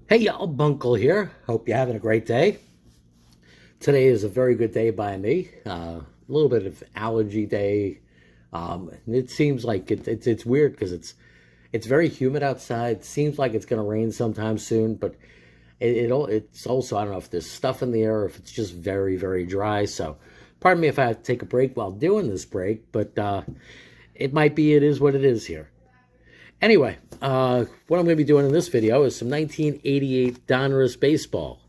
Hey y'all, Bunkle here. Hope you're having a great day. Today is a very good day by me. A little bit of allergy day. It seems like it's weird because it's very humid outside. Seems like it's going to rain sometime soon, but it's also, I don't know if there's stuff in the air or if it's just very dry. So, pardon me if I have to take a break while doing this break, but it is what it is here. Anyway, what I'm going to be doing in this video is some 1988 Donruss baseball.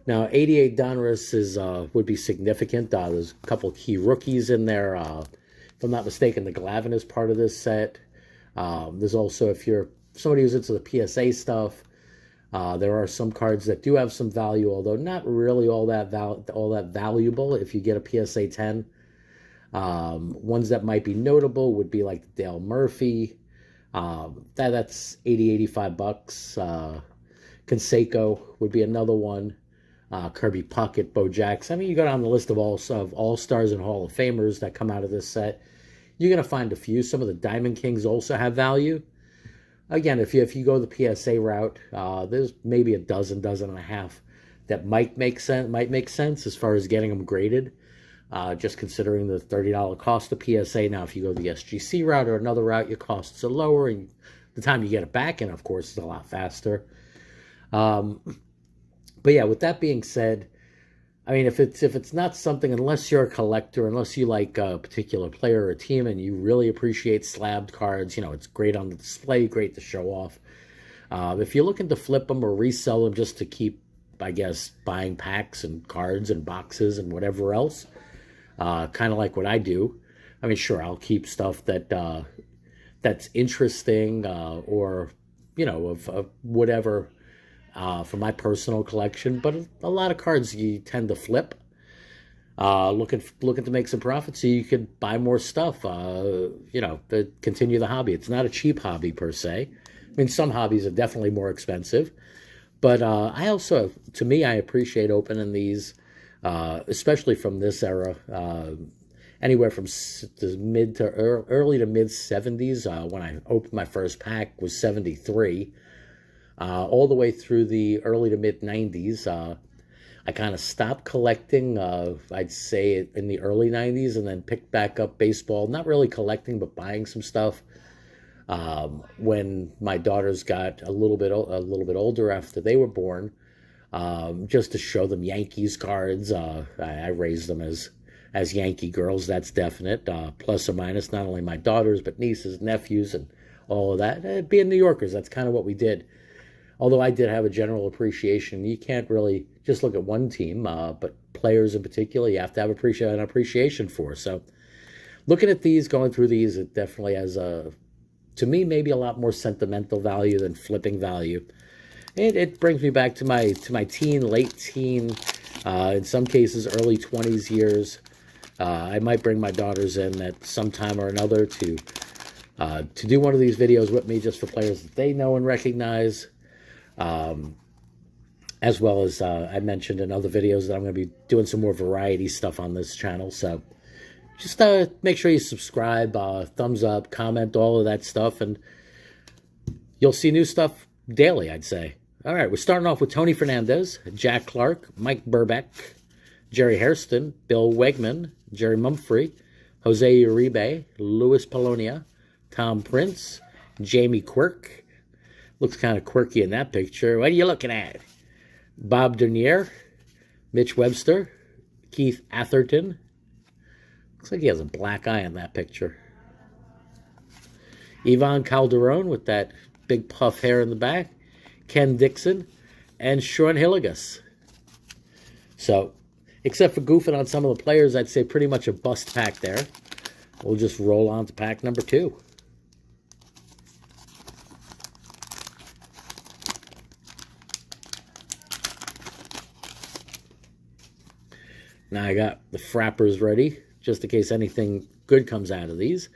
Now, 88 Donruss would be significant. There's a couple key rookies in there. If I'm not mistaken, the Glavine is part of this set. There's also, if you're somebody who's into the PSA stuff, there are some cards that do have some value, although not really all that valuable if you get a PSA 10. Ones that might be notable would be like Dale Murphy. That's 85 bucks. Canseco would be another one. Kirby Puckett, Bo Jackson. I mean, you go down the list of all-stars and Hall of Famers that come out of this set. You're going to find a few. Some of the Diamond Kings also have value. Again, if you go the PSA route, there's maybe a dozen and a half that might make sense as far as getting them graded. Just considering the $30 cost of PSA. Now, if you go the SGC route or another route, your costs are lower, and the time you get it back in, of course, is a lot faster. But yeah, with that being said, I mean, if it's not something, unless you're a collector, unless you like a particular player or team, and you really appreciate slabbed cards, it's great on the display, great to show off. If you're looking to flip them or resell them just to keep, I guess, buying packs and cards and boxes and whatever else. Kind of like what I do. I mean, sure, I'll keep stuff that's interesting or, of whatever for my personal collection. But a lot of cards you tend to flip, looking to make some profit so you could buy more stuff, to continue the hobby. It's not a cheap hobby per se. I mean, some hobbies are definitely more expensive. But I also, to me, I appreciate opening these. Especially from this era, anywhere from the mid to early to mid 70s. When I opened my first pack was 73, all the way through the early to mid 90s. I kind of stopped collecting, I'd say in the early 90s, and then picked back up baseball. Not really collecting, but buying some stuff. When my daughters got a little bit older after they were born. Just to show them Yankees cards. I raised them as Yankee girls, that's definite. Plus or minus, not only my daughters, but nieces, nephews, and all of that. Being New Yorkers, that's kind of what we did. Although I did have a general appreciation. You can't really just look at one team, but players in particular, you have to have an appreciation for. So looking at these, going through these, it definitely has, to me, maybe a lot more sentimental value than flipping value. It brings me back to my late teen, in some cases early 20s years. I might bring my daughters in at some time or another to do one of these videos with me, just for players that they know and recognize, as well as I mentioned in other videos that I'm going to be doing some more variety stuff on this channel. So just make sure you subscribe, thumbs up, comment, all of that stuff, and you'll see new stuff daily, I'd say. All right, we're starting off with Tony Fernandez, Jack Clark, Mike Burbeck, Jerry Hairston, Bill Wegman, Jerry Mumphrey, Jose Uribe, Louis Polonia, Tom Prince, Jamie Quirk. Looks kind of quirky in that picture. What are you looking at? Bob Dernier, Mitch Webster, Keith Atherton. Looks like he has a black eye in that picture. Ivan Calderon with that big puff hair in the back. Ken Dixon, and Sean Hilligus. So, except for goofing on some of the players, I'd say pretty much a bust pack there. We'll just roll on to pack number 2. Now I got the frappers ready, just in case anything good comes out of these.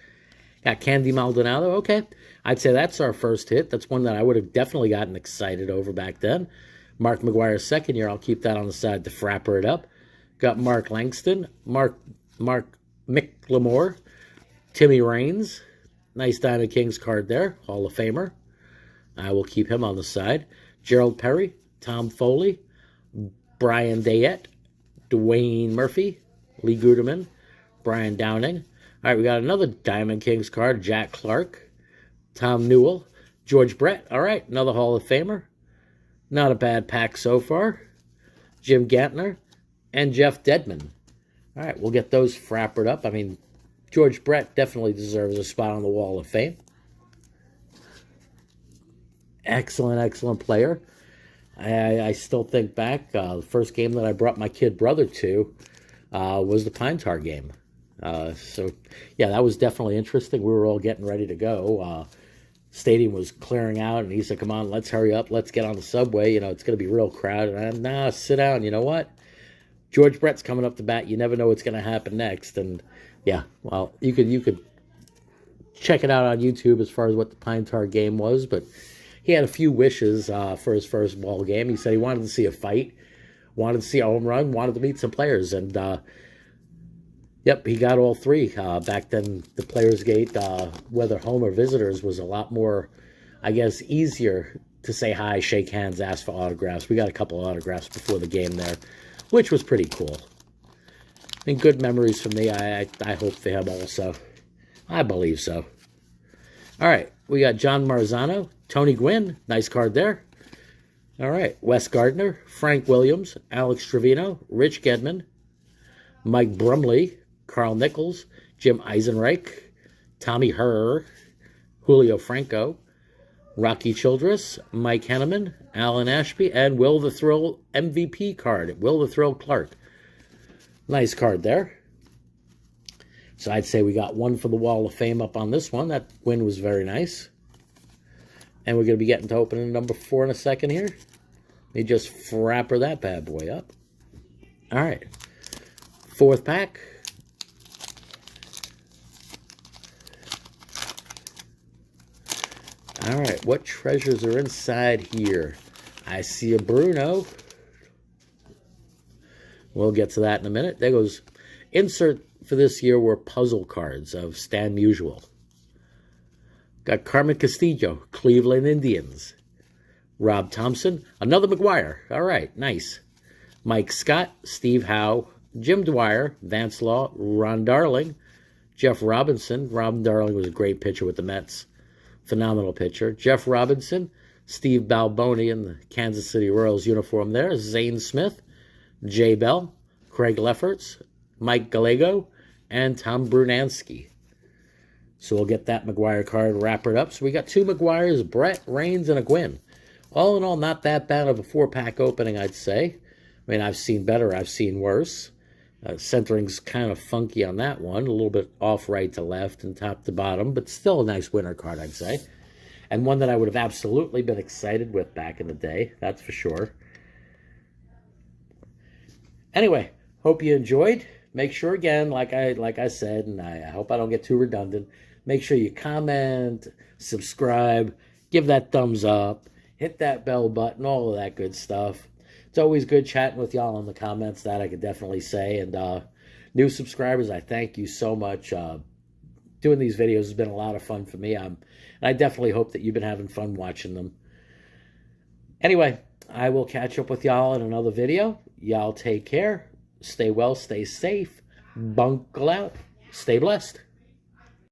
Got Candy Maldonado. Okay, I'd say that's our first hit. That's one that I would have definitely gotten excited over back then. Mark McGwire's second year. I'll keep that on the side to frapper it up. Got Mark Langston, Mick Lemore, Timmy Raines. Nice Diamond Kings card there. Hall of Famer. I will keep him on the side. Gerald Perry, Tom Foley, Brian Dayette, Dwayne Murphy, Lee Guterman, Brian Downing. All right, we got another Diamond Kings card, Jack Clark, Tom Newell, George Brett. All right, another Hall of Famer. Not a bad pack so far. Jim Gantner and Jeff Dedman. All right, we'll get those frappered up. I mean, George Brett definitely deserves a spot on the Wall of Fame. Excellent, excellent player. I still think back, the first game that I brought my kid brother to was the Pine Tar game. So, yeah, that was definitely interesting. We were all getting ready to go. Stadium was clearing out, and he said, come on, let's hurry up. Let's get on the subway. You know, it's going to be real crowded. And nah, sit down. You know what? George Brett's coming up to bat. You never know what's going to happen next. And, yeah, well, you could check it out on YouTube as far as what the Pine Tar game was, but he had a few wishes for his first ball game. He said he wanted to see a fight, wanted to see a home run, wanted to meet some players. And, yep, he got all three. Back then, the Players Gate, whether home or visitors, was a lot more, I guess, easier to say hi, shake hands, ask for autographs. We got a couple of autographs before the game there, which was pretty cool. And good memories for me. I hope for him also. I believe so. All right, we got John Marzano, Tony Gwynn, nice card there. All right, Wes Gardner, Frank Williams, Alex Trevino, Rich Gedman, Mike Brumley, Carl Nichols, Jim Eisenreich, Tommy Herr, Julio Franco, Rocky Childress, Mike Henneman, Alan Ashby, and Will the Thrill MVP card, Will the Thrill Clark. Nice card there. So I'd say we got one for the Wall of Fame up on this one. That win was very nice. And we're going to be getting to opening number 4 in a second here. Let me just frapper that bad boy up. All right. 4th pack. All right. What treasures are inside here? I see a Bruno. We'll get to that in a minute. There goes. Insert for this year were puzzle cards of Stan Musial. Got Carmen Castillo, Cleveland Indians. Rob Thompson, another McGwire. All right, nice. Mike Scott, Steve Howe, Jim Dwyer, Vance Law, Ron Darling, Jeff Robinson. Ron Darling was a great pitcher with the Mets. Phenomenal pitcher. Jeff Robinson, Steve Balboni in the Kansas City Royals uniform there. Zane Smith, Jay Bell, Craig Lefferts, Mike Gallego, and Tom Brunansky. So we'll get that McGwire card wrapped up. So we got 2 McGwires, Brett, Raines, and a Gwynn. All in all, not that bad of a 4-pack opening, I'd say. I mean, I've seen better, I've seen worse. Centering's kind of funky on that one. A little bit off right to left and top to bottom, but still a nice winner card, I'd say. And one that I would have absolutely been excited with back in the day, that's for sure. Anyway, hope you enjoyed. Make sure, again, like I said, and I hope I don't get too redundant, make sure you comment, subscribe, give that thumbs up, hit that bell button, all of that good stuff. It's always good chatting with y'all in the comments, that I could definitely say. And new subscribers, I thank you so much. Doing these videos has been a lot of fun for me. And I definitely hope that you've been having fun watching them. Anyway, I will catch up with y'all in another video. Y'all take care. Stay well, stay safe. Bunkle out. Stay blessed.